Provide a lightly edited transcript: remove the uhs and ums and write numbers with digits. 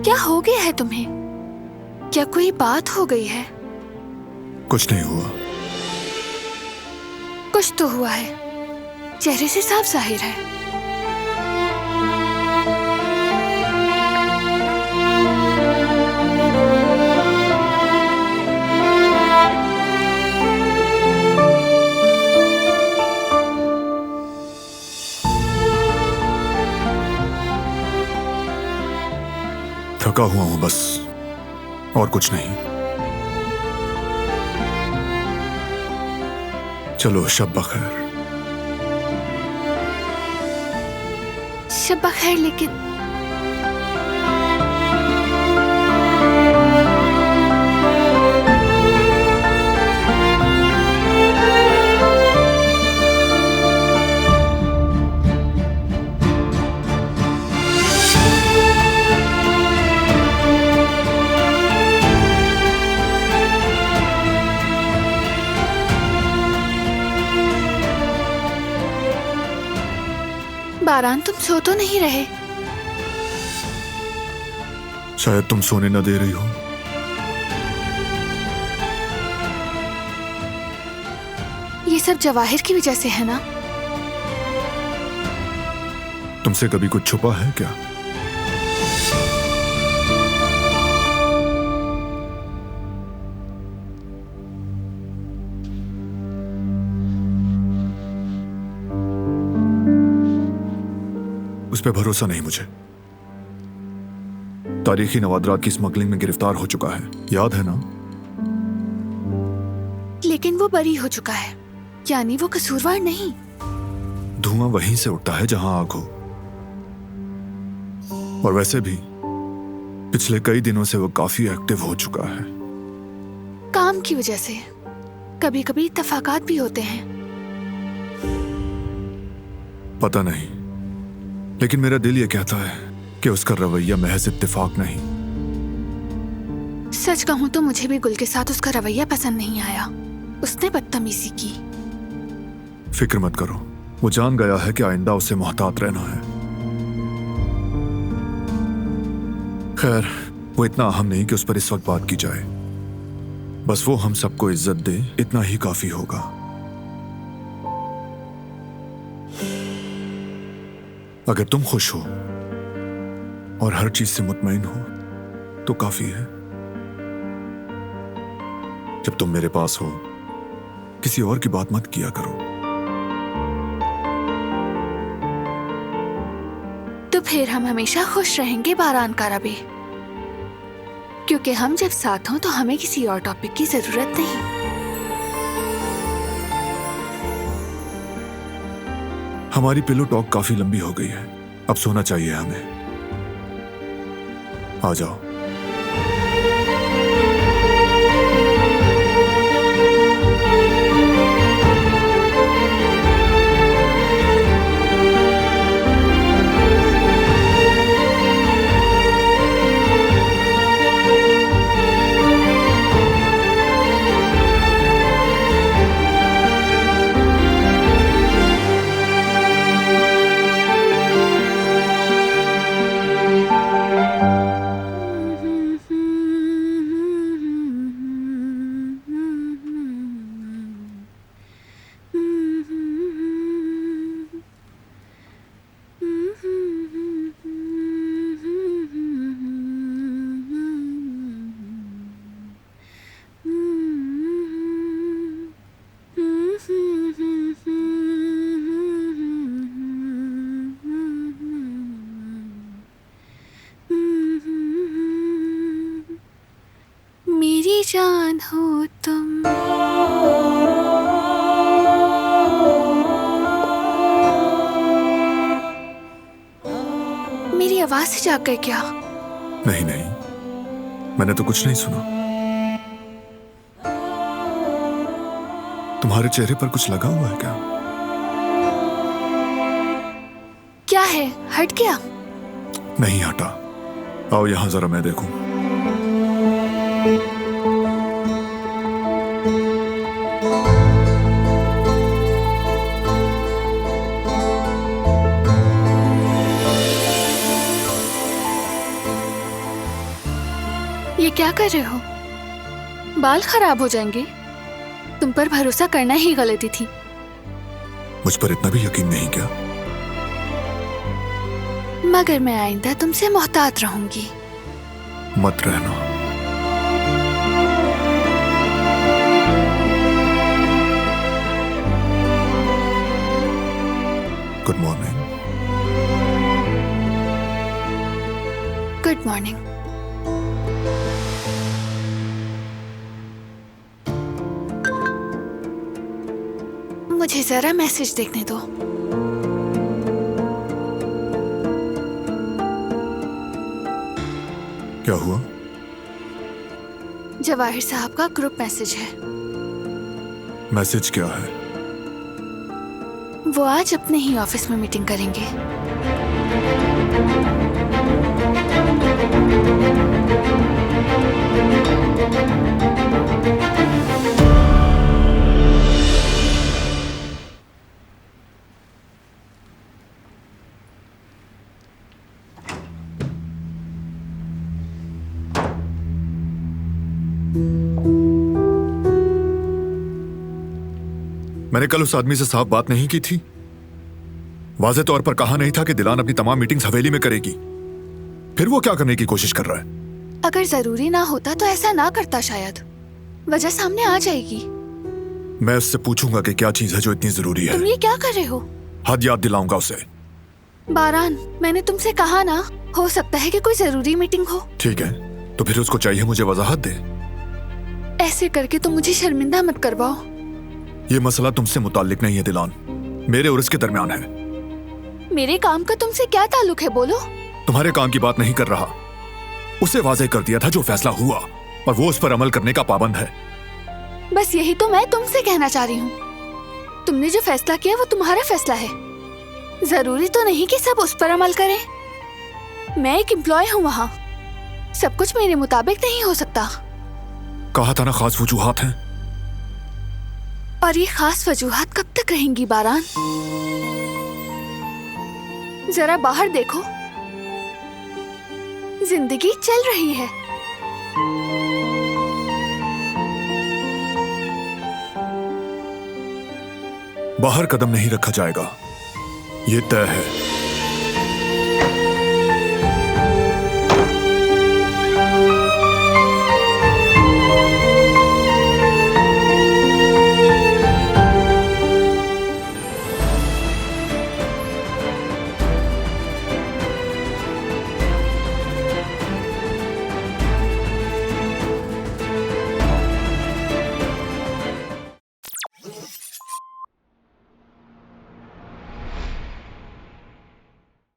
क्या हो गया है तुम्हें? क्या कोई बात हो गई है? कुछ नहीं हुआ। कुछ तो हुआ है, चेहरे से साफ जाहिर है। थका हुआ हूं बस, और कुछ नहीं। चलो शब बखैर। शब बखैर, लेकिन बारान, तुम सो तो नहीं रहे? शायद तुम सोने न दे रही हो। ये सब जवाहिर की वजह से है ना? तुमसे कभी कुछ छुपा है क्या? उस पर भरोसा नहीं मुझे। तारीखी नवादरात की स्मगलिंग में गिरफ्तार हो चुका है, याद है ना? लेकिन वो बरी हो चुका है, यानी वो कसूरवार नहीं। धुआं वहीं से उठता है जहां आग हो। और वैसे भी पिछले कई दिनों से वो काफी एक्टिव हो चुका है। काम की वजह से कभी कभी इत्तेफाकात भी होते हैं। पता नहीं, लेकिन मेरा दिल ये कहता है कि उसका रवैया महज इत्तेफाक नहीं। सच कहूं तो मुझे भी गुल के साथ उसका रवैया पसंद नहीं आया। उसने बदतमीजी की। फिक्र मत करो, वो जान गया है कि आइंदा उसे मोहतात रहना है। खैर, वो इतना अहम नहीं कि उस पर इस वक्त बात की जाए। बस वो हम सबको इज्जत दे, इतना ही काफी होगा। अगर तुम खुश हो और हर चीज से मुतमईन हो तो काफी है। जब तुम मेरे पास हो, किसी और की बात मत किया करो। तो फिर हम हमेशा खुश रहेंगे बारान कारबी, क्योंकि हम जब साथ हों तो हमें किसी और टॉपिक की जरूरत नहीं। हमारी पिलो टॉक काफी लंबी हो गई है, अब सोना चाहिए हमें। आ जाओ। मेरी जान हो तुम, मेरी आवाज से जाग गए क्या? नहीं नहीं, मैंने तो कुछ नहीं सुना। तुम्हारे चेहरे पर कुछ लगा हुआ है क्या? क्या है, हट गया? नहीं हटा। आओ यहां जरा, मैं देखूं। क्या कर रहे हो? बाल खराब हो जाएंगे। तुम पर भरोसा करना ही गलती थी। मुझ पर इतना भी यकीन नहीं क्या? मगर मैं आइंदा तुमसे मोहतात रहूंगी। मत रहना। Good morning. Good morning. मुझे जरा मैसेज देखने दो। क्या हुआ? जवाहिर साहब का ग्रुप मैसेज है। मैसेज क्या है? वो आज अपने ही ऑफिस में मीटिंग करेंगे। मैंने कल उस आदमी से साफ बात नहीं की थी? वाज़े तौर पर कहा नहीं था कि दिलान अपनी तमाम मीटिंग्स हवेली में करेगी? फिर वो क्या करने की कोशिश कर रहा है? अगर जरूरी ना होता तो ऐसा ना करता। शायद वजह सामने आ जाएगी। मैं उससे पूछूंगा कि क्या चीज है जो इतनी जरूरी है। तुम ये क्या कर रहे हो? हद याद दिलाऊंगा उसे। बारान, मैंने तुमसे कहा ना, हो सकता है कि कोई जरूरी मीटिंग हो। ठीक है, तो फिर उसको चाहिए मुझे वजाहत दे। ऐसे करके तुम मुझे शर्मिंदा मत करवाओ। ये मसला तुमसे मुताल्लिक नहीं है दिलान, मेरे और उसके दरमियान है। मेरे काम का तुमसे क्या ताल्लुक है? बोलो। तुम्हारे काम की बात नहीं कर रहा। उसे वाज़ेह कर दिया था जो फैसला हुआ, और वो उस पर अमल करने का पाबंद है। बस यही तो मैं तुमसे कहना चाह रही हूँ। तुमने जो फैसला किया वो तुम्हारा फैसला है। जरूरी तो नहीं कि सब उस पर अमल करें। मैं एक एम्प्लॉय हूँ वहाँ। सब कुछ मेरे मुताबिक नहीं हो सकता। कहा था ना खास वजूहात हैं। और ये खास वजूहात कब तक रहेंगी बारान? जरा बाहर देखो, जिंदगी चल रही है। बाहर कदम नहीं रखा जाएगा, ये तय है।